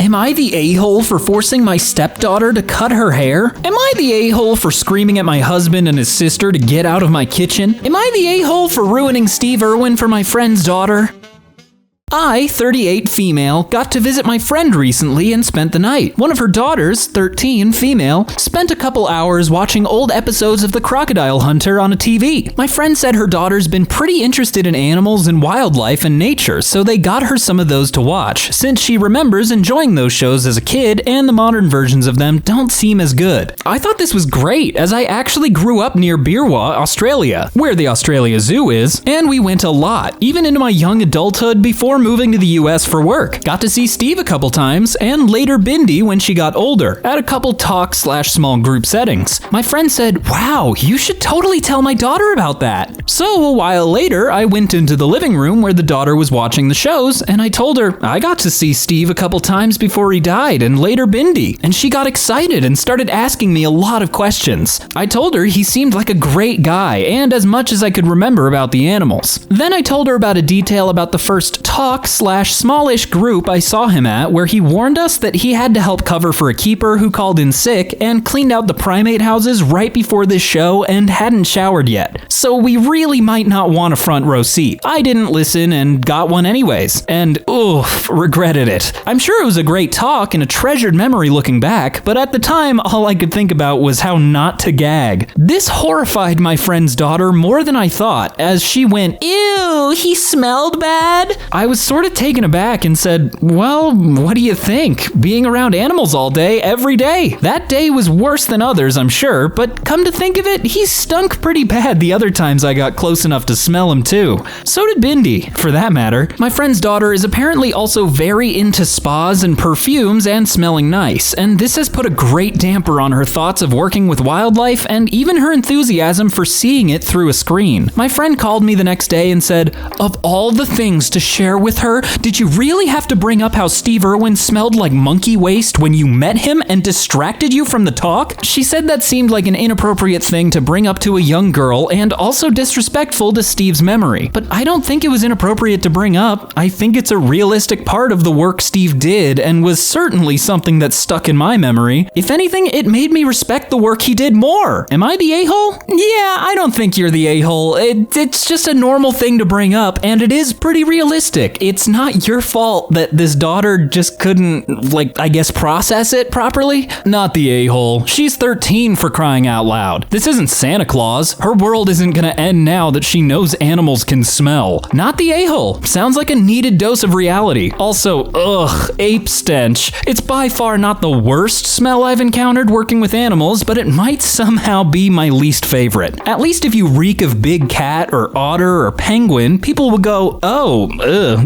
Am I the a-hole for forcing my stepdaughter to cut her hair? Am I the a-hole for screaming at my husband and his sister to get out of my kitchen? Am I the a-hole for ruining Steve Irwin for my friend's daughter? I, 38 female, got to visit my friend recently and spent the night. One of her daughters, 13 female, spent a couple hours watching old episodes of The Crocodile Hunter on a TV. My friend said her daughter's been pretty interested in animals and wildlife and nature, so they got her some of those to watch, since she remembers enjoying those shows as a kid and the modern versions of them don't seem as good. I thought this was great, as I actually grew up near Beerwah, Australia, where the Australia Zoo is, and we went a lot, even into my young adulthood before moving to the US for work. Got to see Steve a couple times, and later Bindi when she got older, at a couple talk/small group settings. My friend said, "Wow, you should totally tell my daughter about that." So a while later, I went into the living room where the daughter was watching the shows, and I told her, I got to see Steve a couple times before he died, and later Bindi, and she got excited and started asking me a lot of questions. I told her he seemed like a great guy, and as much as I could remember about the animals. Then I told her about a detail about the first talk/smallish group I saw him at, where he warned us that he had to help cover for a keeper who called in sick and cleaned out the primate houses right before this show and hadn't showered yet. So we really might not want a front row seat. I didn't listen and got one anyways, and oof, regretted it. I'm sure it was a great talk and a treasured memory looking back, but at the time all I could think about was how not to gag. This horrified my friend's daughter more than I thought, as she went, "Ew, he smelled bad?" I was sort of taken aback and said, "Well, what do you think? Being around animals all day, every day." That day was worse than others, I'm sure, but come to think of it, he stunk pretty bad the other times I got close enough to smell him too. So did Bindi, for that matter. My friend's daughter is apparently also very into spas and perfumes and smelling nice, and this has put a great damper on her thoughts of working with wildlife and even her enthusiasm for seeing it through a screen. My friend called me the next day and said, "Of all the things to share with her, did you really have to bring up how Steve Irwin smelled like monkey waste when you met him and distracted you from the talk?" She said that seemed like an inappropriate thing to bring up to a young girl and also disrespectful to Steve's memory. But I don't think it was inappropriate to bring up. I think it's a realistic part of the work Steve did and was certainly something that stuck in my memory. If anything, it made me respect the work he did more. Am I the a-hole? Yeah, I don't think you're the a-hole. It's just a normal thing to bring up, and it is pretty realistic. It's not your fault that this daughter just couldn't, I guess, process it properly. Not the a-hole. She's 13 for crying out loud. This isn't Santa Claus. Her world isn't gonna end now that she knows animals can smell. Not the a-hole. Sounds like a needed dose of reality. Also, ugh, ape stench. It's by far not the worst smell I've encountered working with animals, but it might somehow be my least favorite. At least if you reek of big cat or otter or penguin, people will go, "Oh,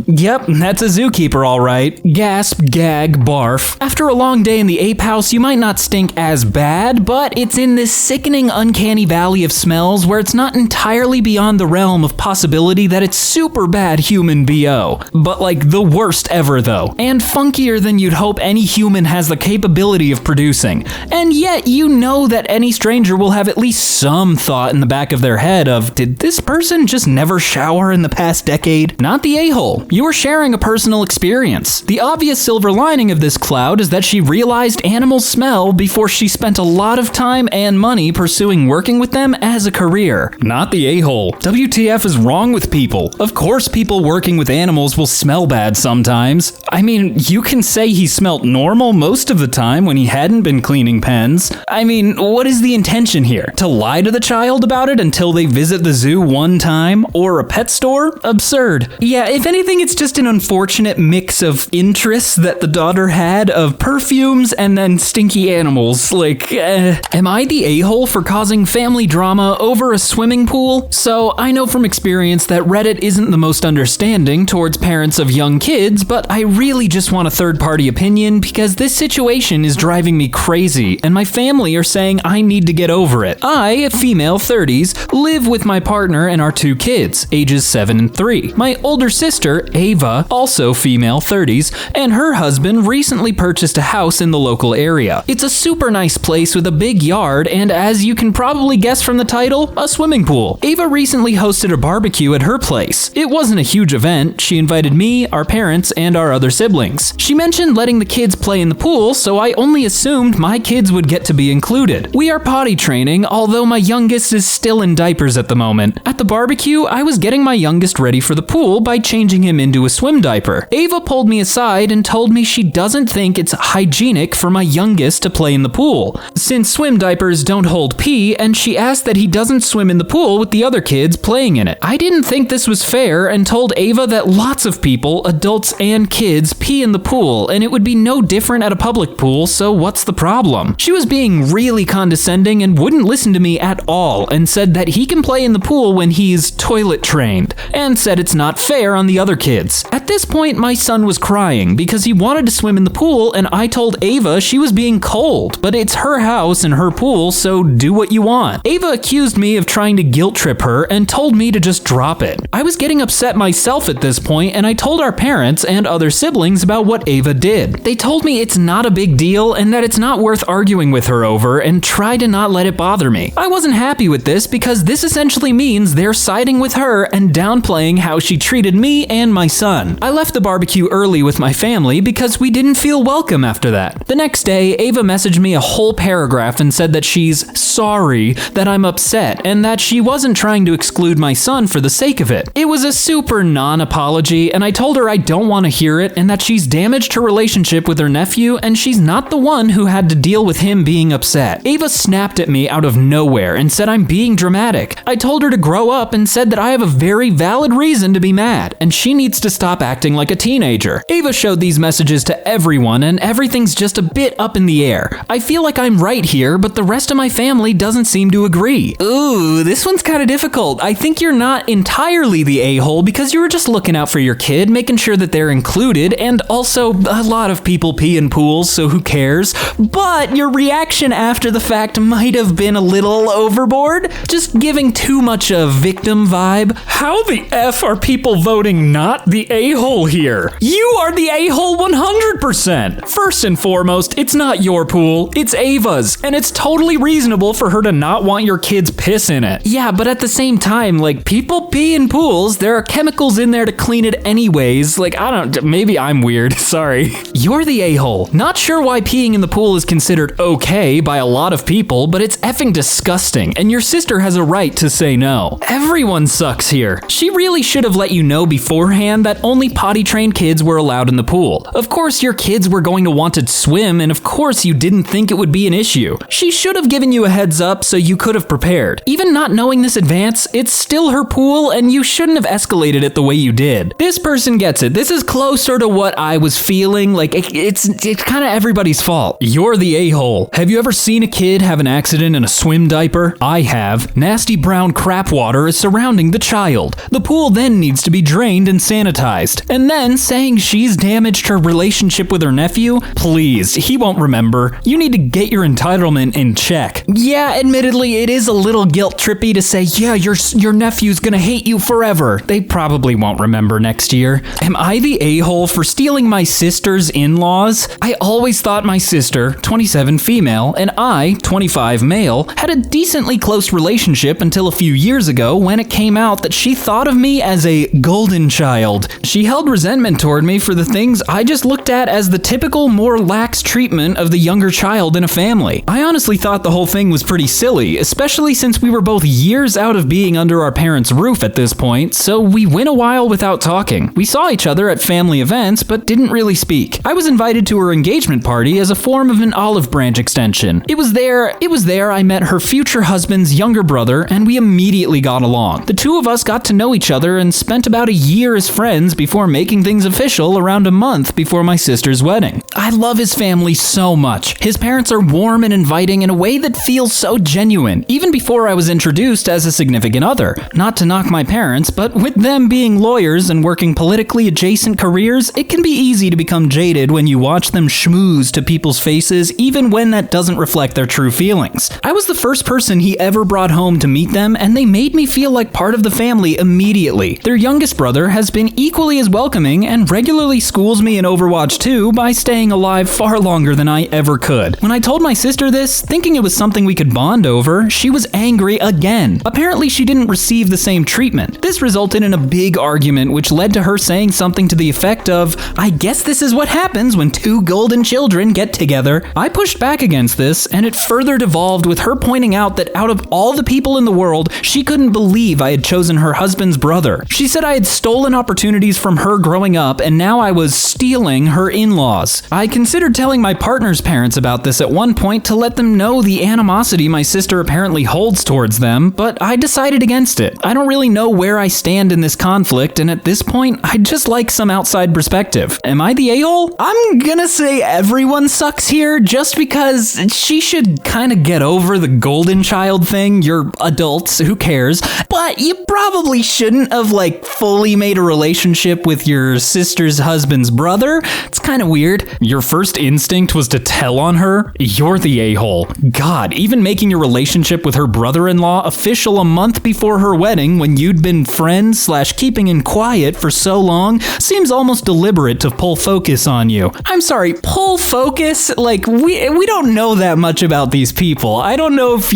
yep, that's a zookeeper all right." Gasp, gag, barf. After a long day in the ape house, you might not stink as bad, but it's in this sickening, uncanny valley of smells where it's not entirely beyond the realm of possibility that it's super bad human BO. But like the worst ever though. And funkier than you'd hope any human has the capability of producing. And yet you know that any stranger will have at least some thought in the back of their head of, did this person just never shower in the past decade? Not the a-hole. You are sharing a personal experience. The obvious silver lining of this cloud is that she realized animals smell before she spent a lot of time and money pursuing working with them as a career. Not the a-hole. WTF is wrong with people? Of course people working with animals will smell bad sometimes. I mean, you can say he smelt normal most of the time when he hadn't been cleaning pens. I mean, what is the intention here? To lie to the child about it until they visit the zoo one time? Or a pet store? Absurd. Yeah, if anything, it's just an unfortunate mix of interests that the daughter had of perfumes and then stinky animals. Am I the a-hole for causing family drama over a swimming pool? So I know from experience that Reddit isn't the most understanding towards parents of young kids, but I really just want a third-party opinion because this situation is driving me crazy and my family are saying I need to get over it. I, female 30s, live with my partner and our 2 kids, ages 7 and 3. My older sister, Ava, also female 30s, and her husband recently purchased a house in the local area. It's a super nice place with a big yard and, as you can probably guess from the title, a swimming pool. Ava recently hosted a barbecue at her place. It wasn't a huge event. She invited me, our parents, and our other siblings. She mentioned letting the kids play in the pool, so I only assumed my kids would get to be included. We are potty training, although my youngest is still in diapers at the moment. At the barbecue, I was getting my youngest ready for the pool by changing him into a swim diaper. Ava pulled me aside and told me she doesn't think it's hygienic for my youngest to play in the pool, since swim diapers don't hold pee, and she asked that he doesn't swim in the pool with the other kids playing in it. I didn't think this was fair and told Ava that lots of people, adults and kids, pee in the pool, and it would be no different at a public pool, so what's the problem? She was being really condescending and wouldn't listen to me at all, and said that he can play in the pool when he's toilet trained, and said it's not fair on the other kids. At this point, my son was crying because he wanted to swim in the pool, and I told Ava she was being cold, but it's her house and her pool, so do what you want. Ava accused me of trying to guilt trip her and told me to just drop it. I was getting upset myself at this point, and I told our parents and other siblings about what Ava did. They told me it's not a big deal and that it's not worth arguing with her over, and try to not let it bother me. I wasn't happy with this because this essentially means they're siding with her and downplaying how she treated me and my son. I left the barbecue early with my family because we didn't feel welcome after that. The next day, Ava messaged me a whole paragraph and said that she's sorry that I'm upset and that she wasn't trying to exclude my son for the sake of it. It was a super non-apology, and I told her I don't want to hear it and that she's damaged her relationship with her nephew and she's not the one who had to deal with him being upset. Ava snapped at me out of nowhere and said I'm being dramatic. I told her to grow up and said that I have a very valid reason to be mad and she needs to stop acting like a teenager. Ava showed these messages to everyone and everything's just a bit up in the air. I feel like I'm right here, but the rest of my family doesn't seem to agree. Ooh, this one's kind of difficult. I think you're not entirely the a-hole because you were just looking out for your kid, making sure that they're included, and also a lot of people pee in pools, so who cares? But your reaction after the fact might have been a little overboard, just giving too much a victim vibe. How the F are people voting not the a-hole here? You are the a-hole 100%. First and foremost, it's not your pool, it's Ava's, and it's totally reasonable for her to not want your kids' piss in it. Yeah, but at the same time, like, people pee in pools, there are chemicals in there to clean it anyways. Like, maybe I'm weird, sorry. You're the a-hole. Not sure why peeing in the pool is considered okay by a lot of people, but it's effing disgusting, and your sister has a right to say no. Everyone sucks here. She really should have let you know beforehand that only potty-trained kids were allowed in the pool. Of course your kids were going to want to swim, and of course you didn't think it would be an issue. She should have given you a heads up so you could have prepared. Even not knowing this advance, it's still her pool, and you shouldn't have escalated it the way you did. This person gets it. This is closer to what I was feeling. Like, it's kind of everybody's fault. You're the a-hole. Have you ever seen a kid have an accident in a swim diaper? I have. Nasty brown crap water is surrounding the child. The pool then needs to be drained and sanitized. And then saying she's damaged her relationship with her nephew? Please, he won't remember. You need to get your entitlement in check. Yeah, admittedly, it is a little guilt trippy to say, yeah, your nephew's gonna hate you forever. They probably won't remember next year. Am I the a-hole for stealing my sister's in-laws? I always thought my sister, 27 female, and I, 25 male, had a decently close relationship until a few years ago when it came out that she thought of me as a golden child. She held resentment toward me for the things I just looked at as the typical, more lax treatment of the younger child in a family. I honestly thought the whole thing was pretty silly, especially since we were both years out of being under our parents' roof at this point, so we went a while without talking. We saw each other at family events, but didn't really speak. I was invited to her engagement party as a form of an olive branch extension. It was there I met her future husband's younger brother, and we immediately got along. The two of us got to know each other and spent about a year as friends before making things official around a month before my sister's wedding. I love his family so much. His parents are warm and inviting in a way that feels so genuine, even before I was introduced as a significant other. Not to knock my parents, but with them being lawyers and working politically adjacent careers, it can be easy to become jaded when you watch them schmooze to people's faces, even when that doesn't reflect their true feelings. I was the first person he ever brought home to meet them, and they made me feel like part of the family immediately. Their youngest brother has been equally as welcoming and regularly schools me in Overwatch 2 by staying alive far longer than I ever could. When I told my sister this, thinking it was something we could bond over, she was angry again. Apparently she didn't receive the same treatment. This resulted in a big argument which led to her saying something to the effect of, "I guess this is what happens when two golden children get together." I pushed back against this, and it further devolved with her pointing out that out of all the people in the world, she couldn't believe I had chosen her husband's brother. She said I had stolen opportunities from her growing up, and now I was stealing her in-laws. I considered telling my partner's parents about this at one point to let them know the animosity my sister apparently holds towards them, but I decided against it. I don't really know where I stand in this conflict, and at this point, I'd just like some outside perspective. Am I the a-hole? I'm gonna say everyone sucks here, just because she should kind of get over the golden child thing. You're adults, who cares? But you probably shouldn't have fully made a relationship with your sister's husband's brother. It's kind of weird. Your first instinct was to tell on her? You're the a-hole. God, even making your relationship with her brother-in-law official a month before her wedding when you'd been friends / keeping in quiet for so long seems almost deliberate to pull focus on you. I'm sorry, pull focus? We don't know that much about these people. I don't know if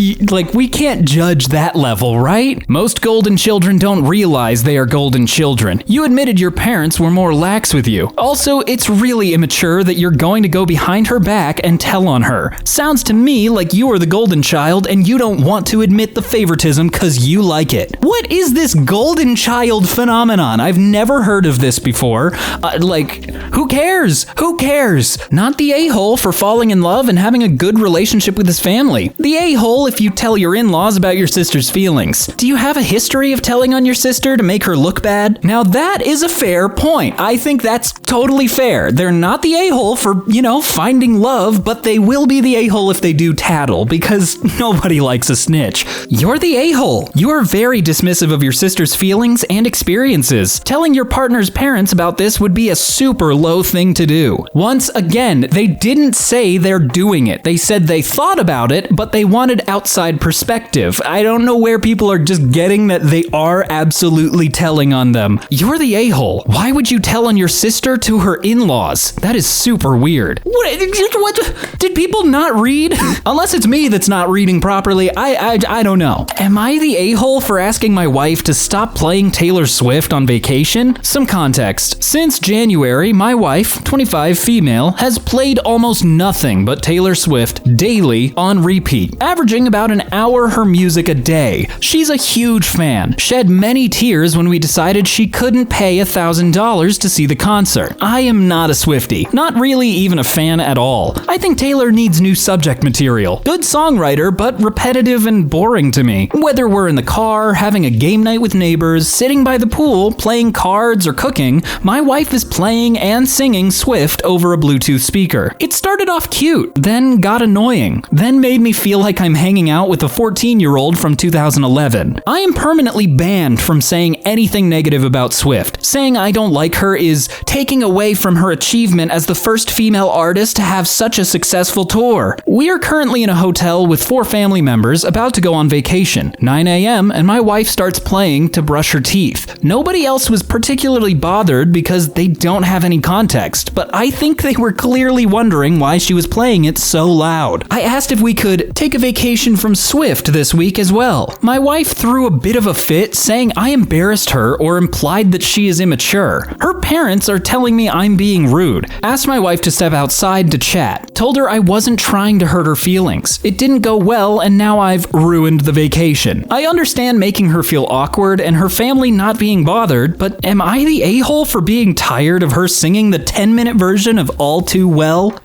we can't judge that level, right? Most golden children don't realize they are golden children. You admitted your parents were more lax with you. Also, it's really immature that you're going to go behind her back and tell on her. Sounds to me like you are the golden child and you don't want to admit the favoritism because you like it. What is this golden child phenomenon? I've never heard of this before. Who cares? Who cares? Not the a-hole for falling in love and having a good relationship with his family. The a-hole if you tell your in-laws about your sister's feelings. Do you have a history of telling on your sister to make her look bad? Now that is a fair point. I think that's totally fair. They're not the a-hole for, finding love, but they will be the a-hole if they do tattle, because nobody likes a snitch. You're the a-hole. You are very dismissive of your sister's feelings and experiences. Telling your partner's parents about this would be a super low thing to do. Once again, they didn't say they're doing it. They said they thought about it, but they wanted outside perspective. I don't know where people are just getting that they are absolutely telling on them. You're the a-hole. Why would you tell on your sister to her in-laws? That is super weird. What? Did people not read? Unless it's me that's not reading properly, I don't know. Am I the a-hole for asking my wife to stop playing Taylor Swift on vacation? Some context. Since January, my wife, 25 female, has played almost nothing but Taylor Swift daily on repeat, averaging about an hour her music a day. She's a huge fan, shed many tears when we decided she couldn't pay $1,000 to see the concert. I am not a Swiftie, not really even a fan at all. I think Taylor needs new subject material. Good songwriter, but repetitive and boring to me. Whether we're in the car, having a game night with neighbors, sitting by the pool, playing cards, or cooking, my wife is playing and singing Swift over a Bluetooth speaker. It started off cute, then got annoying, then made me feel like I'm hanging out with a 14-year-old from 2011. I am permanently banned from saying anything negative about Swift. Saying I don't like her is taking away from her achievement as the first female artist to have such a successful tour. We are currently in a hotel with 4 family members about to go on vacation. 9 a.m. and my wife starts playing to brush her teeth. Nobody else was particularly bothered because they don't have any context, but I think they were clearly wondering why she was playing it so loud. I asked if we could take a vacation from Swift this week as well. My wife threw a bit of a fit, saying I embarrassed her or implied that she is immature. Her parents are telling me I'm being rude. Asked my wife to step outside to chat. Told her I wasn't trying to hurt her feelings. It didn't go well, and now I've ruined the vacation. I understand making her feel awkward and her family not being bothered, but am I the a-hole for being tired of her singing the 10-minute version of All Too Well?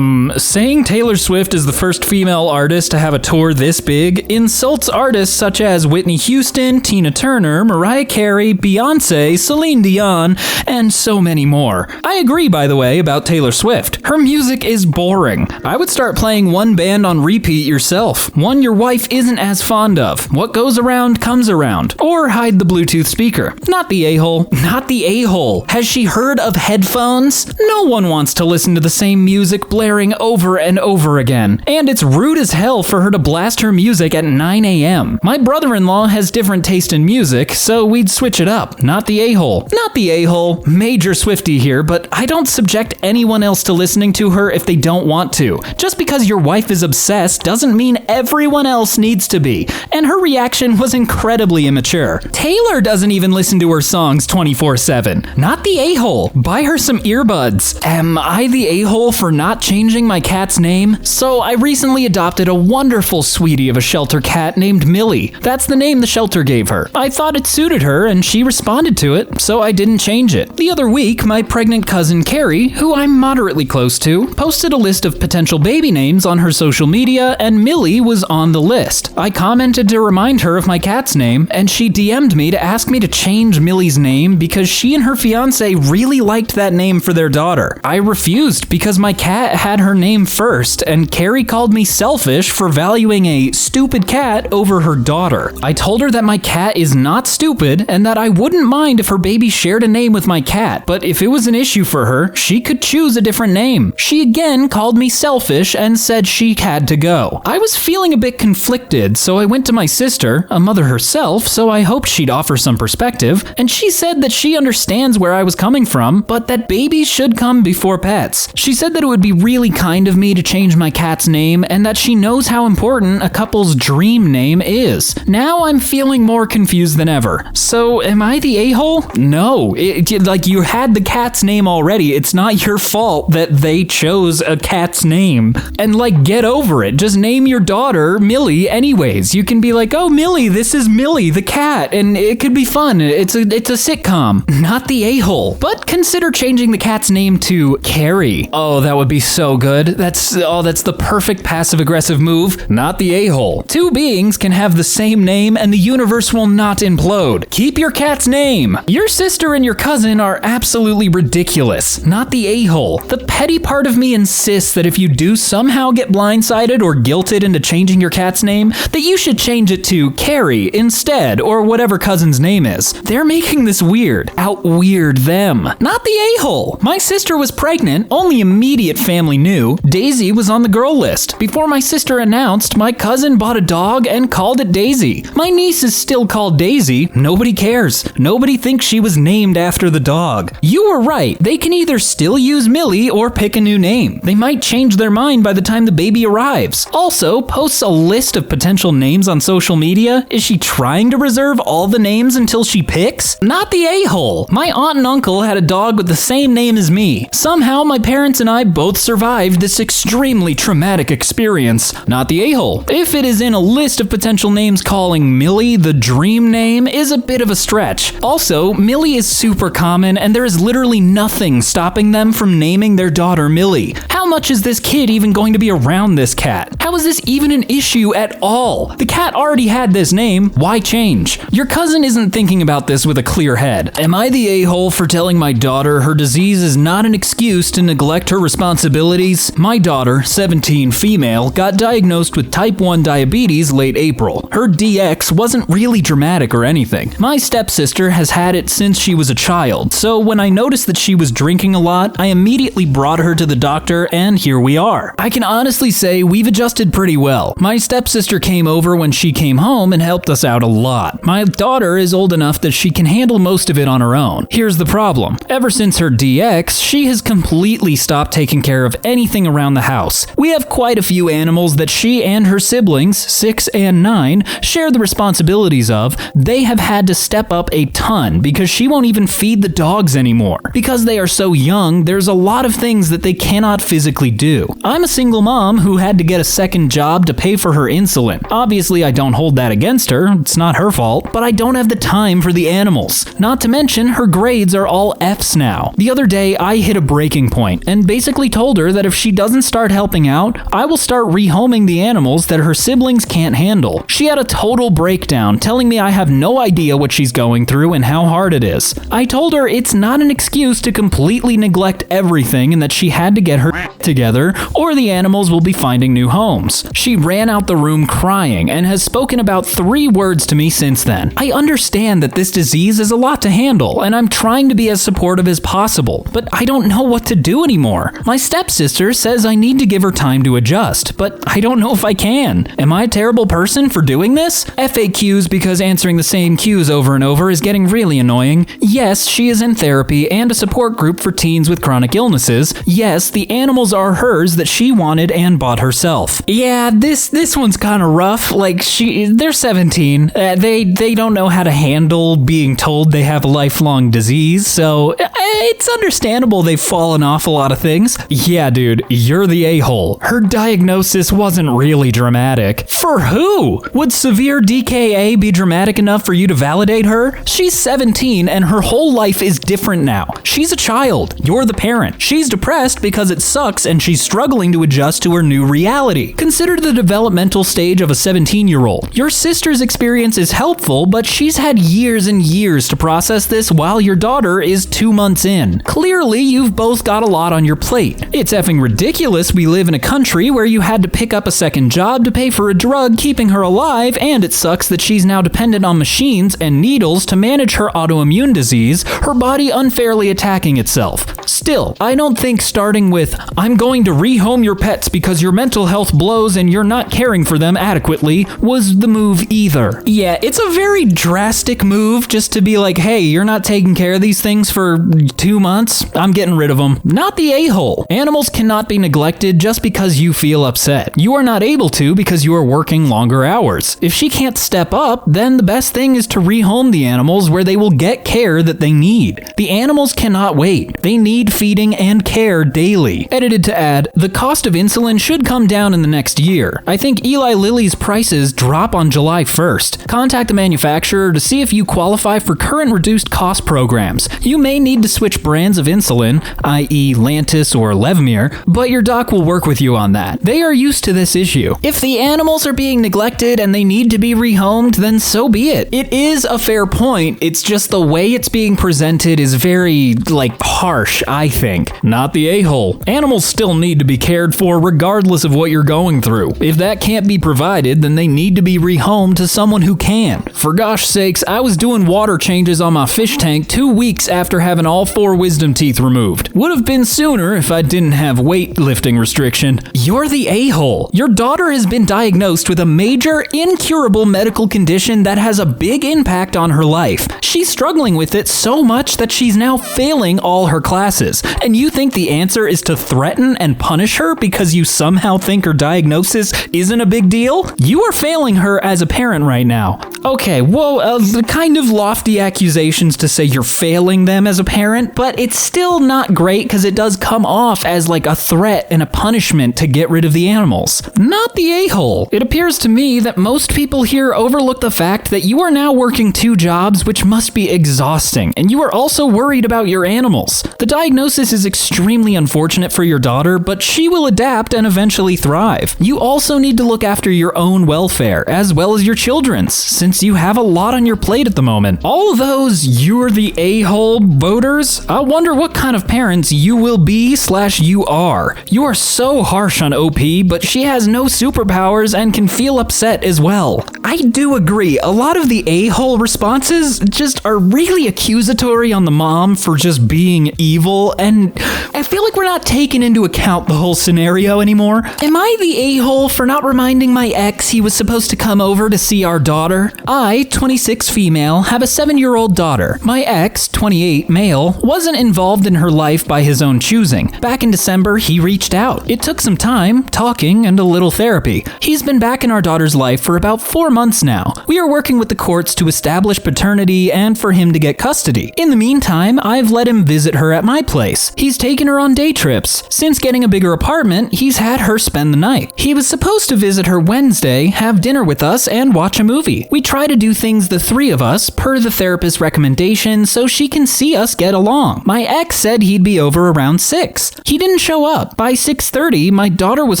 Saying Taylor Swift is the first female artist to have a tour this big insults artists such as Whitney Houston, Tina Turner, Mariah Carey, Beyonce, Celine Dion, and so many more. I agree, by the way, about Taylor Taylor Swift. Her music is boring. I would start playing one band on repeat yourself. One your wife isn't as fond of. What goes around comes around. Or hide the Bluetooth speaker. Not the a-hole. Not the a-hole. Has she heard of headphones? No one wants to listen to the same music blaring over and over again. And it's rude as hell for her to blast her music at 9 a.m. My brother-in-law has different taste in music, so we'd switch it up. Not the a-hole. Not the a-hole. Major Swiftie here, but I don't subject anyone else to listening to her if they don't want to. Just because your wife is obsessed doesn't mean everyone else needs to be. And her reaction was incredibly immature. Taylor doesn't even listen to her songs 24/7. Not the a-hole. Buy her some earbuds. Am I the a-hole for not changing my cat's name? So I recently adopted a wonderful sweetie of a shelter cat named Millie. That's the name the shelter gave her. I thought it suited her and she responded to it, so I didn't change it. The other week, my pregnant cousin Carrie, who I'm moderately close to, posted a list of potential baby names on her social media, and Millie was on the list. I commented to remind her of my cat's name, and she DM'd me to ask me to change Millie's name because she and her fiance really liked that name for their daughter. I refused because my cat had her name first, and Carrie called me selfish for valuing a stupid cat over her daughter. I told her that my cat is not stupid and that I wouldn't mind if her baby shared a name with my cat, but if it was an issue for her, she could choose a different name. She again called me selfish and said she had to go. I was feeling a bit conflicted, so I went to my sister, a mother herself, so I hoped she'd offer some perspective, and she said that she understands where I was coming from, but that babies should come before pets. She said that it would be really kind of me to change my cat's name, and that she knows how important a couple's dream name is. Now I'm feeling more confused than ever. So, am I the a-hole? No. Like, you had the cat's name already. It's not your fault that they chose a cat's name. And, like, get over it. Just name your daughter Millie anyways. You can be like, oh, Millie, this is Millie, the cat, and it could be fun. It's a sitcom. Not the a-hole. But consider changing the cat's name to Carrie. Oh, that would be so good. That's the perfect passive-aggressive move. Not the a-hole. Two beings can have the same name and the universe will not implode. Keep your cat's name. Your sister and your cousin are absolutely ridiculous. Not the a-hole. The petty part of me insists that if you do somehow get blindsided or guilted into changing your cat's name, that you should change it to Carrie instead, or whatever cousin's name is. They're making this weird. Out-weird them. Not the a-hole. My sister was pregnant, only immediate family knew. Daisy was on the girl list. Before my sister announced, my cousin bought a dog and called it Daisy. My niece is still called Daisy. Nobody cares. Nobody thinks she was named after the dog. You were right. They can either still use Millie or pick a new name. They might change their mind by the time the baby arrives. Also, posts a list of potential names on social media. Is she trying to reserve all the names until she picks? Not the a-hole. My aunt and uncle had a dog with the same name as me. Somehow, my parents and I both survived this extremely traumatic experience. Not the a-hole. If it is in a list of potential names, calling Millie the dream name is a bit of a stretch. Also, Millie is super common and there is literally nothing stopping them from naming their daughter Millie. How much is this kid even going to be around this cat? How is this even an issue at all? The cat already had this name. Why change? Your cousin isn't thinking about this with a clear head. Am I the a-hole for telling my daughter her disease is not an excuse to neglect her responsibilities? My daughter, 17, female, got diagnosed with type 1 diabetes late April. Her DX wasn't really dramatic or anything. My stepsister has had it since she was a child, so when I noticed that she was drinking a lot, I immediately brought her to the doctor, and here we are. I can honestly say we've adjusted pretty well. My stepsister came over when she came home and helped us out a lot. My daughter is old enough that she can handle most of it on her own. Here's the problem. Ever since her DX, she has completely stopped taking care of anything around the house. We have quite a few animals that she and her siblings, 6 and 9, share the responsibilities of. They have had to step up a ton because she won't even feed the dogs anymore. Because they are so young, there's a lot of things that they cannot physically physically do. I'm a single mom who had to get a second job to pay for her insulin. Obviously, I don't hold that against her. It's not her fault. But I don't have the time for the animals. Not to mention, her grades are all Fs now. The other day, I hit a breaking point and basically told her that if she doesn't start helping out, I will start rehoming the animals that her siblings can't handle. She had a total breakdown, telling me I have no idea what she's going through and how hard it is. I told her it's not an excuse to completely neglect everything and that she had to get her together or the animals will be finding new homes. She ran out the room crying and has spoken about 3 words to me since then. I understand that this disease is a lot to handle and I'm trying to be as supportive as possible, but I don't know what to do anymore. My stepsister says I need to give her time to adjust, but I don't know if I can. Am I a terrible person for doing this? FAQs because answering the same cues over and over is getting really annoying. Yes, she is in therapy and a support group for teens with chronic illnesses. Yes, the animals are hers that she wanted and bought herself. Yeah, this one's kind of rough. Like, they're 17. They don't know how to handle being told they have a lifelong disease, so it's understandable they've fallen off a lot of things. Yeah, dude, you're the a-hole. Her diagnosis wasn't really dramatic. For who? Would severe DKA be dramatic enough for you to validate her? She's 17 and her whole life is different now. She's a child. You're the parent. She's depressed because it sucks and she's struggling to adjust to her new reality. Consider the developmental stage of a 17-year-old. Your sister's experience is helpful, but she's had years and years to process this while your daughter is 2 months in. Clearly, you've both got a lot on your plate. It's effing ridiculous we live in a country where you had to pick up a second job to pay for a drug keeping her alive, and it sucks that she's now dependent on machines and needles to manage her autoimmune disease, her body unfairly attacking itself. Still, I don't think starting with, I'm going to rehome your pets because your mental health blows and you're not caring for them adequately, was the move either. Yeah, it's a very drastic move just to be like, hey, you're not taking care of these things for 2 months? I'm getting rid of them. Not the a-hole. Animals cannot be neglected just because you feel upset. You are not able to because you are working longer hours. If she can't step up, then the best thing is to rehome the animals where they will get care that they need. The animals cannot wait. They need feeding and care daily. Edited to add, the cost of insulin should come down in the next year. I think Eli Lilly's prices drop on July 1st. Contact the manufacturer to see if you qualify for current reduced cost programs. You may need to switch brands of insulin, i.e. Lantus or Levemir, but your doc will work with you on that. They are used to this issue. If the animals are being neglected and they need to be rehomed, then so be it. It is a fair point. It's just the way it's being presented is very, harsh, I think. Not the a-hole. Animals still need to be cared for regardless of what you're going through. If that can't be provided, then they need to be rehomed to someone who can. For gosh sakes, I was doing water changes on my fish tank 2 weeks after having all 4 wisdom teeth removed. Would have been sooner if I didn't have weightlifting restriction. You're the a-hole. Your daughter has been diagnosed with a major, incurable medical condition that has a big impact on her life. She's struggling with it so much that she's now failing all her classes. And you think the answer is to threaten and punish her because you somehow think her diagnosis isn't a big deal? You are failing her as a parent right now. Okay, whoa, the kind of lofty accusations to say you're failing them as a parent, but it's still not great because it does come off as like a threat and a punishment to get rid of the animals. Not the a-hole. It appears to me that most people here overlook the fact that you are now working 2 jobs, which must be exhausting, and you are also worried about your animals. The diagnosis is extremely unfortunate for your daughter, but she will adapt and eventually thrive. You also need to look after your own welfare, as well as your children's, since you have a lot on your plate at the moment. All of those "you're the a-hole" voters, I wonder what kind of parents you will be/you are. You are so harsh on OP, but she has no superpowers and can feel upset as well. I do agree, a lot of the a-hole responses just are really accusatory on the mom for just being evil, and I feel like we're not taking into account the whole scenario anymore. Am I the a-hole for not reminding my ex he was supposed to come over to see our daughter? I, 26 female, have a 7-year-old daughter. My ex, 28 male, well, wasn't involved in her life by his own choosing. Back in December, he reached out. It took some time, talking, and a little therapy. He's been back in our daughter's life for about 4 months now. We are working with the courts to establish paternity and for him to get custody. In the meantime, I've let him visit her at my place. He's taken her on day trips. Since getting a bigger apartment, he's had her spend the night. He was supposed to visit her Wednesday, have dinner with us, and watch a movie. We try to do things the three of us, per the therapist's recommendation, so she can see us get along. My ex said he'd be over around 6. He didn't show up. By 6:30, my daughter was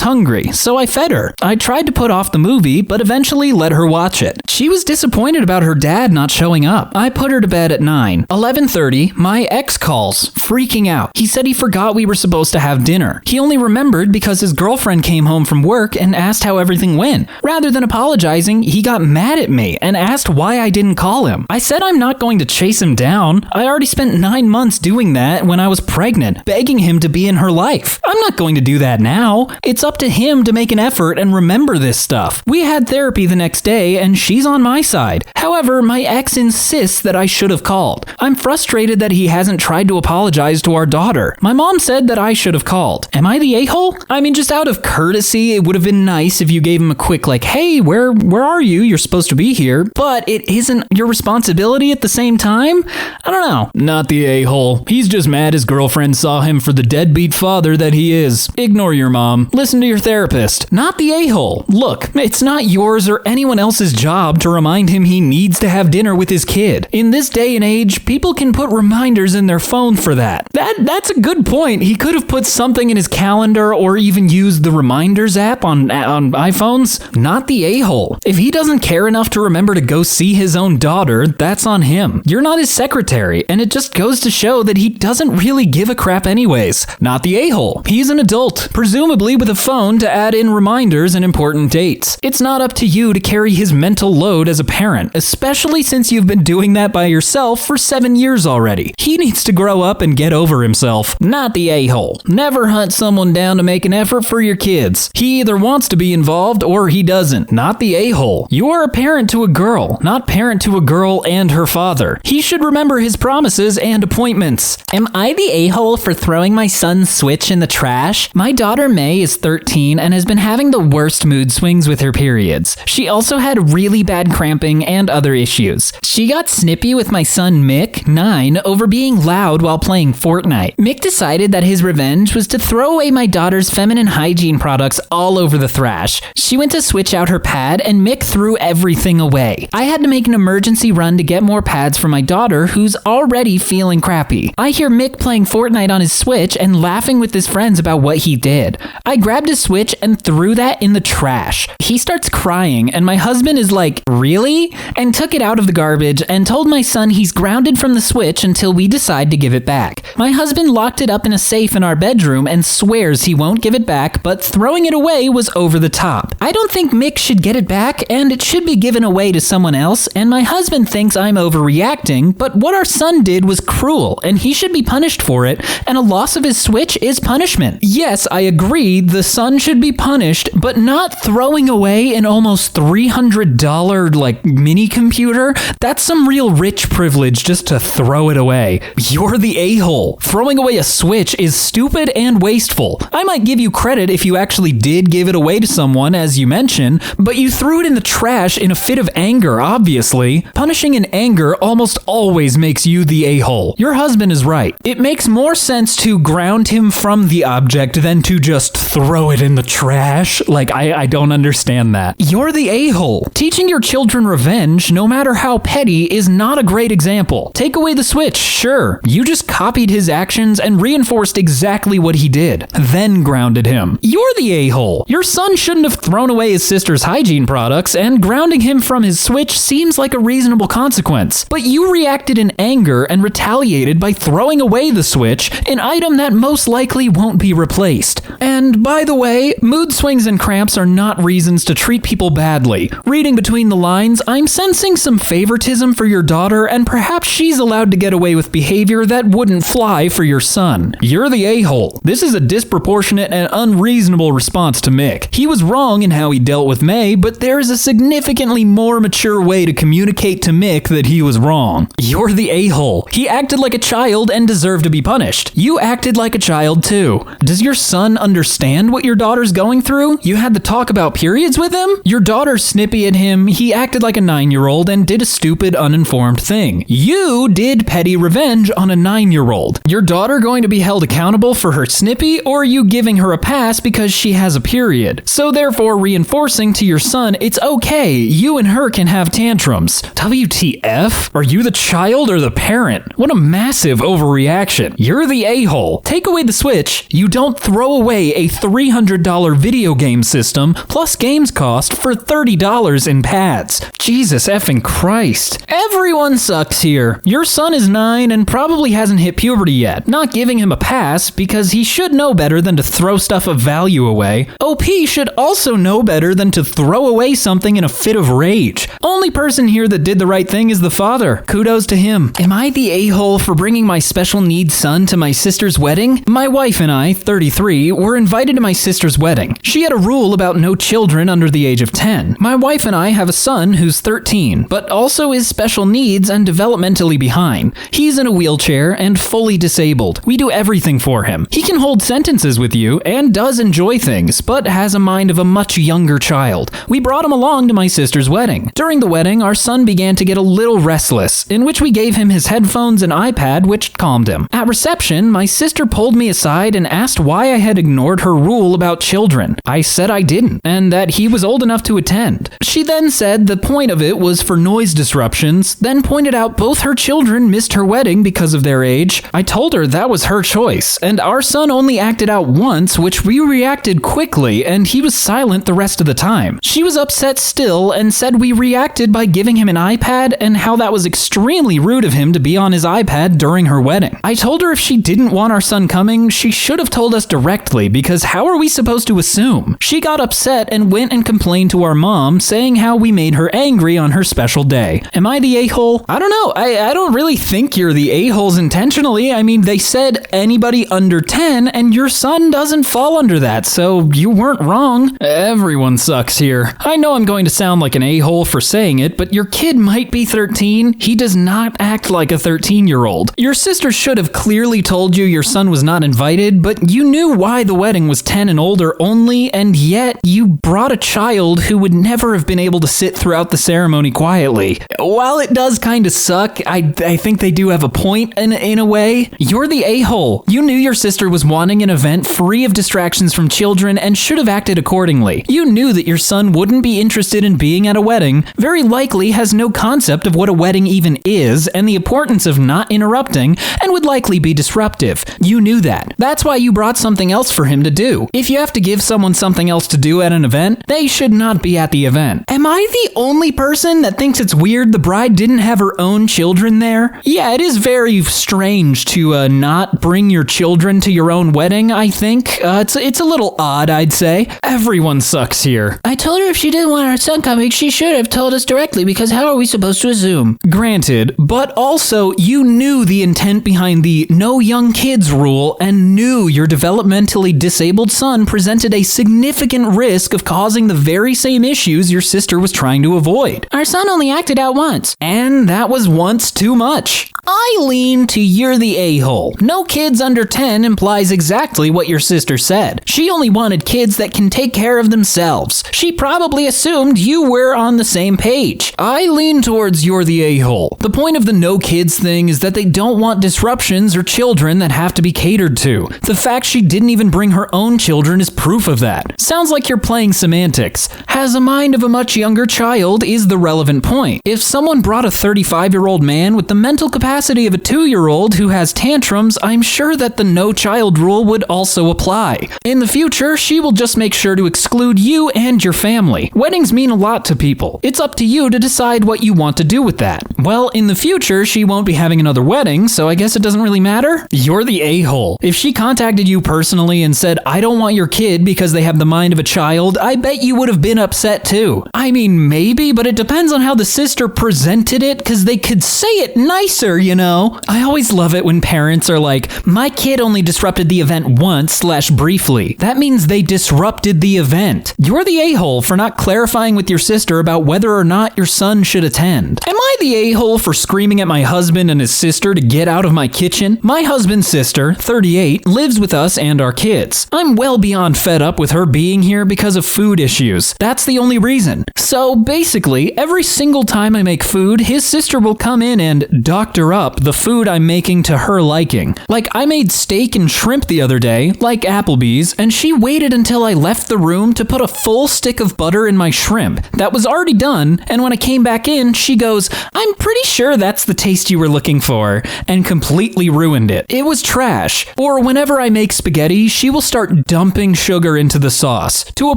hungry, so I fed her. I tried to put off the movie, but eventually let her watch it. She was disappointed about her dad not showing up. I put her to bed at 9. 11:30, my ex calls, freaking out. He said he forgot we were supposed to have dinner. He only remembered because his girlfriend came home from work and asked how everything went. Rather than apologizing, he got mad at me and asked why I didn't call him. I said I'm not going to chase him down. I already spent 9 months doing that when I was pregnant, begging him to be in her life. I'm not going to do that now. It's up to him to make an effort and remember this stuff. We had therapy the next day and she's on my side. However, my ex insists that I should have called. I'm frustrated that he hasn't tried to apologize to our daughter. My mom said that I should have called. Am I the a-hole? I mean, just out of courtesy, it would have been nice if you gave him a quick like, hey, where are you? You're supposed to be here. But it isn't your responsibility at the same time? I don't know. Not the a-hole. He's just mad his girlfriend saw him for the deadbeat father that he is. Ignore your mom. Listen to your therapist. Not the a-hole. Look, it's not yours or anyone else's job to remind him he needs to have dinner with his kid. In this day and age, people can put reminders in their phone for that. That's a good point. He could have put something in his calendar or even used the reminders app on iPhones. Not the a-hole. If he doesn't care enough to remember to go see his own daughter, that's on him. You're not his secretary, and it just goes to show that he doesn't really give a crap anyways. Not the a-hole. He's an adult, presumably with a phone to add in reminders and important dates. It's not up to you to carry his mental load as a parent, especially since you've been doing that by yourself for 7 years already. He needs to grow up and get over himself. Not the a-hole. Never hunt someone down to make an effort for your kids. He either wants to be involved or he doesn't. Not the a-hole. You are a parent to a girl, not parent to a girl and her father. He should remember his promises and appointments. Am I the a-hole for throwing my son's Switch in the trash? My daughter May is 13 and has been having the worst mood swings with her periods. She also had really bad cramping and other issues. She got snippy with my son Mick, 9, over being loud while playing Fortnite. Mick decided that his revenge was to throw away my daughter's feminine hygiene products all over the thrash. She went to switch out her pad and Mick threw everything away. I had to make an emergency run to get more pads for my daughter who's already feeling crappy. I hear Mick playing Fortnite on his Switch and laughing with his friends about what he did. I grabbed his Switch and threw that in the trash. He starts crying and my husband is like, really? And took it out of the garbage and told my son he's grounded from the Switch until we decide to give it back. My husband locked it up in a safe in our bedroom and swears he won't give it back, but throwing it away was over the top. I don't think Mick should get it back and it should be given away to someone else, and my husband thinks I'm overreacting, but what our son did was cruel and he should be punished for it, and a loss of his Switch is punishment. Yes, I agree, the son should be punished, but not throwing away an almost $300 mini computer. That's some real rich privilege just to throw it away. You're the a-hole. Throwing away a Switch is stupid and wasteful. I might give you credit if you actually did give it away to someone, as you mentioned, but you threw it in the trash in a fit of anger, obviously. Punishing in anger almost always makes you the a-hole. Your husband is right. It makes more sense to ground him from the object than to just throw it in the trash. I don't understand that. You're the a-hole. Teaching your children revenge, no matter how petty, is not a great example. Take away the Switch, sure. You just copied his actions and reinforced exactly what he did, then grounded him. You're the a-hole. Your son shouldn't have thrown away his sister's hygiene products, and grounding him from his Switch seems like a reasonable consequence. But you reacted in anger and retaliated by throwing away the Switch, an item that most likely won't be replaced. And by the way, mood swings and cramps are not reasons to treat people badly. Reading between the lines, I'm sensing some favoritism for your daughter, and perhaps she's allowed to get away with behavior that wouldn't fly for your son. You're the a-hole. This is a disproportionate and unreasonable response to Mick. He was wrong in how he dealt with May, but there is a significantly more mature way to communicate to Mick that he was wrong. You're the a-hole. He acted like like a child and deserve to be punished. You acted like a child too. Does your son understand what your daughter's going through? You had to talk about periods with him? Your daughter's snippy at him, he acted like a 9-year-old and did a stupid, uninformed thing. You did petty revenge on a 9-year-old. Your daughter going to be held accountable for her snippy, or are you giving her a pass because she has a period? So therefore reinforcing to your son it's okay, you and her can have tantrums. WTF? Are you the child or the parent? What a massive overreaction. You're the a-hole. Take away the Switch, you don't throw away a $300 video game system plus games cost for $30 in pads. Jesus effing Christ. Everyone sucks here. Your son is 9 and probably hasn't hit puberty yet. Not giving him a pass because he should know better than to throw stuff of value away. OP should also know better than to throw away something in a fit of rage. Only person here that did the right thing is the father. Kudos to him. Am I the a-hole for bringing my special needs son to my sister's wedding? My wife and I, 33, were invited to my sister's wedding. She had a rule about no children under the age of 10. My wife and I have a son who's 13, but also is special needs and developmentally behind. He's in a wheelchair and fully disabled. We do everything for him. He can hold sentences with you and does enjoy things, but has a mind of a much younger child. We brought him along to my sister's wedding. During the wedding, our son began to get a little restless, in which we gave him his headphones and iPad, which calmed him. At reception, my sister pulled me aside and asked why I had ignored her rule about children. I said I didn't, and that he was old enough to attend. She then said the point of it was for noise disruptions, then pointed out both her children missed her wedding because of their age. I told her that was her choice, and our son only acted out once, which we reacted quickly, and he was silent the rest of the time. She was upset still and said we reacted by giving him an iPad and how that was extremely rude of him to be on his iPad during her wedding. I told her if she didn't want our son coming, she should have told us directly, because how are we supposed to assume? She got upset and went and complained to our mom, saying how we made her angry on her special day. Am I the a-hole? I don't know. I don't really think you're the a-holes intentionally. I mean, they said anybody under 10, and your son doesn't fall under that, so you weren't wrong. Everyone sucks here. I know I'm going to sound like an a-hole for saying it, but your kid might be 13. He does not act like a 13-year-old. Your sister should have clearly told you your son was not invited, but you knew why the wedding was 10 and older only, and yet you brought a child who would never have been able to sit throughout the ceremony quietly. While it does kind of suck, I think they do have a point in a way. You're the a-hole. You knew your sister was wanting an event free of distractions from children and should have acted accordingly. You knew that your son wouldn't be interested in being at a wedding, very likely has no concept of what a wedding even is and the importance of not interrupting, and would likely be disruptive. You knew that. That's why you brought something else for him to do. If you have to give someone something else to do at an event, they should not be at the event. Am I the only person that thinks it's weird the bride didn't have her own children there? Yeah, it is very strange to not bring your children to your own wedding, I think. It's a little odd, I'd say. Everyone sucks here. I told her if she didn't want our son coming, she should have told us directly, because how are we supposed to assume? Granted, but also you knew the intent behind the no young kids rule and knew your developmentally disabled son presented a significant risk of causing the very same issues your sister was trying to avoid. Our son only acted out once, and that was once too much. I lean to you're the a-hole. No kids under 10 implies exactly what your sister said. She only wanted kids that can take care of themselves. She probably assumed you were on the same page. I lean towards you're the a-hole. The point of the no kids thing is that they don't want disruptions or children that have to be catered to. The fact she didn't even bring her own children is proof of that. Sounds like you're playing semantics. Has a mind of a much younger child is the relevant point. If someone brought a 35-year-old man with the mental capacity of a 2-year-old who has tantrums, I'm sure that the no child rule would also apply. In the future, she will just make sure to exclude you and your family. Weddings mean a lot to people. It's up to you to decide what you want to do with that. Well, in the future, she won't be having another wedding, so I guess it doesn't really matter. You're the a-hole. If she contacted you personally and said, I don't want your kid because they have the mind of a child, I bet you would have been upset too. I I mean, maybe, but it depends on how the sister presented it, because they could say it nicer, you know? I always love it when parents are like, my kid only disrupted the event once/briefly. That means they disrupted the event. You're the a-hole for not clarifying with your sister about whether or not your son should attend. Am I the a-hole for screaming at my husband and his sister to get out of my kitchen? My husband's sister, 38, lives with us and our kids. I'm well beyond fed up with her being here because of food issues. That's the only reason. So basically, every single time I make food, his sister will come in and doctor up the food I'm making to her liking. Like, I made steak and shrimp the other day, like Applebee's, and she waited until I left the room to put a full stick of butter in my shrimp. That was already done, and when I came back in, she goes, I'm pretty sure that's the taste you were looking for, and completely ruined it. It was trash. Or whenever I make spaghetti, she will start dumping sugar into the sauce, to a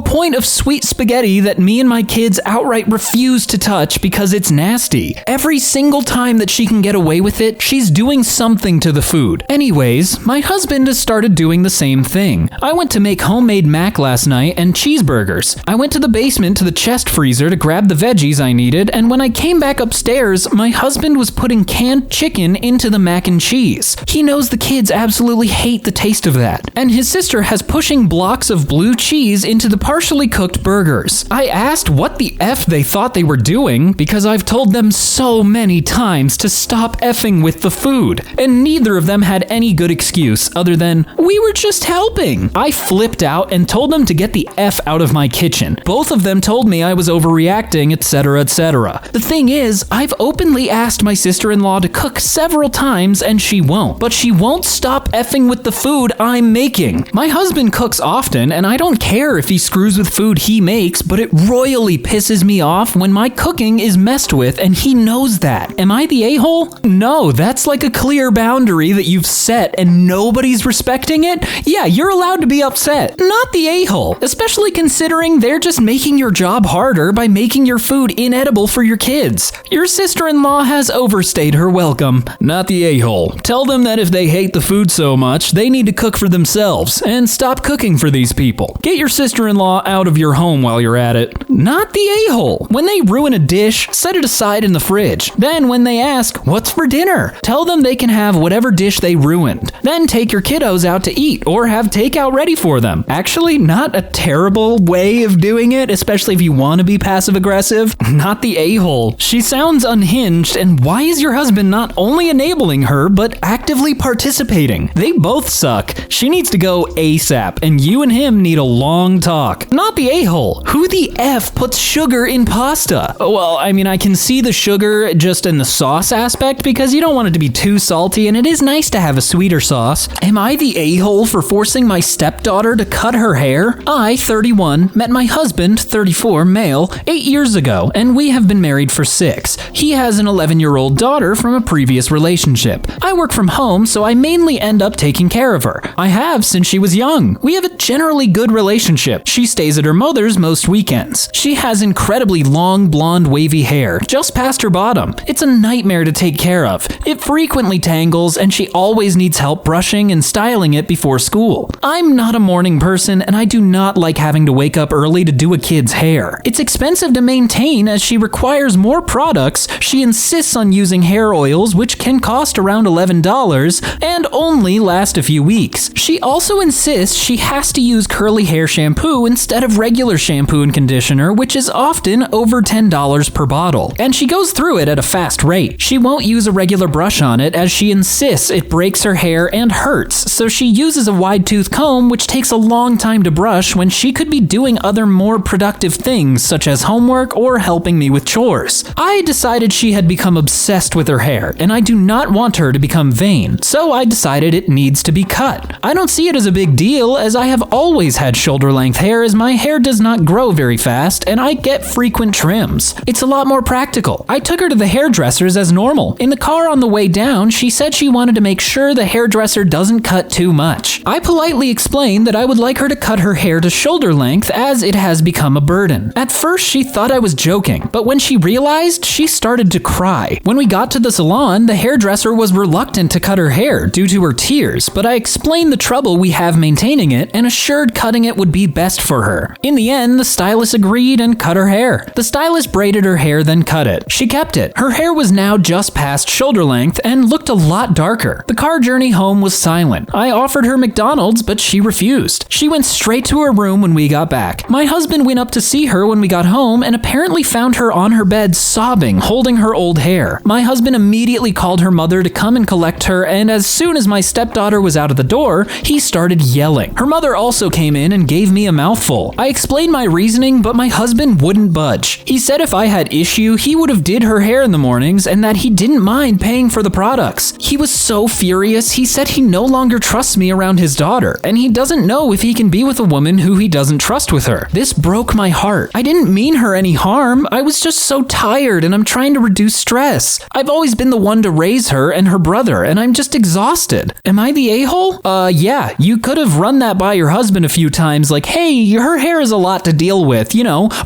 point of sweet spaghetti that me and my kids outright refuse to touch because it's nasty. Every single time that she can get away with it, she's doing something to the food. Anyways, my husband has started doing the same thing. I went to make homemade mac last night and cheeseburgers. I went to the basement to the chest freezer to grab the veggies I needed, and when I came back upstairs, my husband was putting canned chicken into the mac and cheese. He knows the kids absolutely hate the taste of that, and his sister has pushing blocks of blue cheese into the partially cooked burgers. I asked what the F they thought they were doing, because I've told them so many times to stop effing with the food, and neither of them had any good excuse other than, we were just helping. I flipped out and told them to get the F out of my kitchen. Both of them told me I was overreacting, etc., etc. The thing is, I've openly asked my sister-in-law to cook several times and she won't, but she won't stop effing with the food I'm making. My husband cooks often, and I don't care if he screws with food he makes, but it royally pisses me off when my cooking is messed with, and he knows that. Am I the a-hole? No, that's like a clear boundary that you've set and nobody's respecting it. Yeah, you're allowed to be upset. Not the a-hole, especially considering they're just making your job harder by making your food inedible for your kids. Your sister-in-law has overstayed her welcome. Not the a-hole. Tell them that if they hate the food so much, they need to cook for themselves and stop cooking for these people. Get your sister-in-law out of your home while you're at it. Not the a-hole. When they ruin a dish, set it aside in the fridge. Then when they ask, what's for dinner? Tell them they can have whatever dish they ruined. Then take your kiddos out to eat or have takeout ready for them. Actually, not a terrible way of doing it, especially if you want to be passive-aggressive. Not the a-hole. She sounds unhinged, and why is your husband not only enabling her, but actively participating? They both suck. She needs to go ASAP, and you and him need a long talk. Not the a-hole. Who the F puts sugar in pasta? Well, I mean, I can see the sugar just in the sauce aspect because you don't want it to be too salty, and it is nice to have a sweeter sauce. Am I the a-hole for forcing my stepdaughter to cut her hair? I, 31, met my husband, 34, male, 8 years ago, and we have been married for 6. He has an 11-year-old daughter from a previous relationship. I work from home, so I mainly end up taking care of her. I have since she was young. We have a generally good relationship. She stays at her mother's most weekends. She has incredibly long, blonde, wavy hair, just past her bottom. It's a nightmare to take care of. It frequently tangles, and she always needs help brushing and styling it before school. I'm not a morning person, and I do not like having to wake up early to do a kid's hair. It's expensive to maintain as she requires more products. She insists on using hair oils, which can cost around $11 and only last a few weeks. She also insists she has to use curly hair shampoo instead of regular shampoo and conditioner, which is often over $10 per bottle. And she goes through it at a fast rate. She won't use a regular brush on it as she insists it breaks her hair and hurts, so she uses a wide tooth comb, which takes a long time to brush when she could be doing other more productive things such as homework or helping me with chores. I decided she had become obsessed with her hair, and I do not want her to become vain, so I decided it needs to be cut. I don't see it as a big deal, as I have always had shoulder-length hair, as my hair does not grow very fast and I get frequent trims. It's a lot more practical. I took her to the hairdressers as normal. In the car on the way down, she said she wanted to make sure the hairdresser doesn't cut too much. I politely explained that I would like her to cut her hair to shoulder length as it has become a burden. At first, she thought I was joking, but when she realized, she started to cry. When we got to the salon, the hairdresser was reluctant to cut her hair due to her tears, but I explained the trouble we have maintaining it and assured cutting it would be best for her. In the end, the stylist agreed agreed and cut her hair. The stylist braided her hair, then cut it. She kept it. Her hair was now just past shoulder length and looked a lot darker. The car journey home was silent. I offered her McDonald's, but she refused. She went straight to her room when we got back. My husband went up to see her when we got home and apparently found her on her bed sobbing, holding her old hair. My husband immediately called her mother to come and collect her, and as soon as my stepdaughter was out of the door, he started yelling. Her mother also came in and gave me a mouthful. I explained my reasoning, but my husband wouldn't budge. He said if I had issue, he would have did her hair in the mornings and that he didn't mind paying for the products. He was so furious, he said he no longer trusts me around his daughter, and he doesn't know if he can be with a woman who he doesn't trust with her. This broke my heart. I didn't mean her any harm. I was just so tired and I'm trying to reduce stress. I've always been the one to raise her and her brother, and I'm just exhausted. Am I the a-hole? Yeah, you could have run that by your husband a few times, like, hey, her hair is a lot to deal with,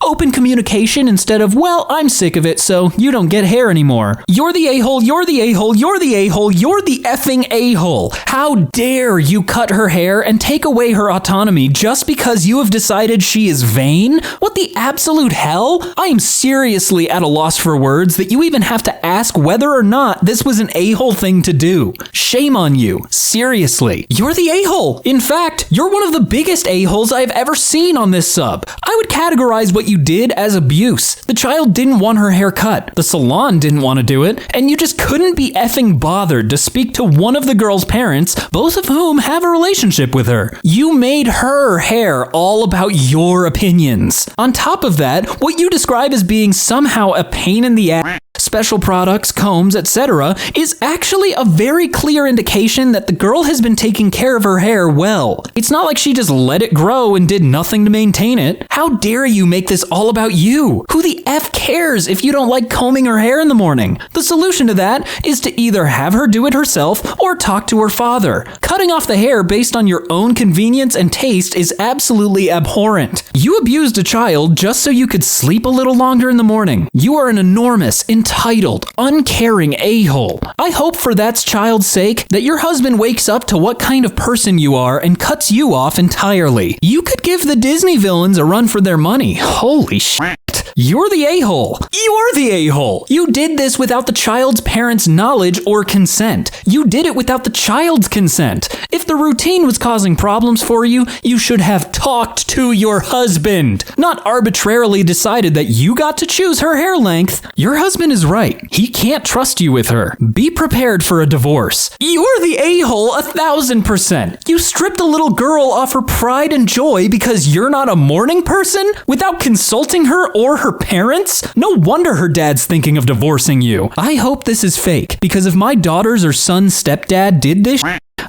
open communication instead of, well, I'm sick of it, so you don't get hair anymore. You're the a-hole, you're the a-hole, you're the a-hole, you're the effing a-hole. How dare you cut her hair and take away her autonomy just because you have decided she is vain? What the absolute hell? I am seriously at a loss for words that you even have to ask whether or not this was an a-hole thing to do. Shame on you. Seriously. You're the a-hole. In fact, you're one of the biggest a-holes I've ever seen on this sub. I would categorize what you did as abuse. The child didn't want her hair cut. The salon didn't want to do it, and you just couldn't be effing bothered to speak to one of the girl's parents, both of whom have a relationship with her. You made her hair all about your opinions. On top of that, what you describe as being somehow a pain in the ass, special products, combs, etc., is actually a very clear indication that the girl has been taking care of her hair well. It's not like she just let it grow and did nothing to maintain it. How dare you make this all about you? Who the F cares if you don't like combing her hair in the morning? The solution to that is to either have her do it herself or talk to her father. Cutting off the hair based on your own convenience and taste is absolutely abhorrent. You abused a child just so you could sleep a little longer in the morning. You are an enormous, entitled, uncaring a-hole. I hope for that child's sake that your husband wakes up to what kind of person you are and cuts you off entirely. You could give the Disney villains a run for their money. Holy shit. You're the a-hole. You're the a-hole. You did this without the child's parents' knowledge or consent. You did it without the child's consent. If the routine was causing problems for you, you should have talked to your husband, not arbitrarily decided that you got to choose her hair length. Your husband is right. He can't trust you with her. Be prepared for a divorce. You're the a-hole 1,000%. You stripped a little girl off her pride and joy because you're not a morning person without consulting her or her parents? No wonder her dad's thinking of divorcing you. I hope this is fake, because if my daughter's or son's stepdad did this,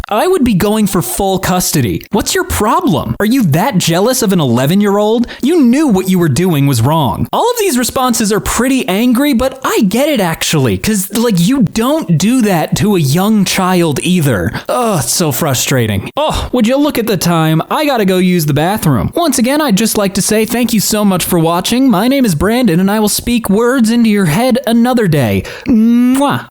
I would be going for full custody. What's your problem? Are you that jealous of an 11-year-old? You knew what you were doing was wrong. All of these responses are pretty angry, but I get it actually, because you don't do that to a young child either. Oh, it's so frustrating. Oh, would you look at the time? I gotta go use the bathroom. Once again, I'd just like to say thank you so much for watching. My name is Brandon, and I will speak words into your head another day. Mwah.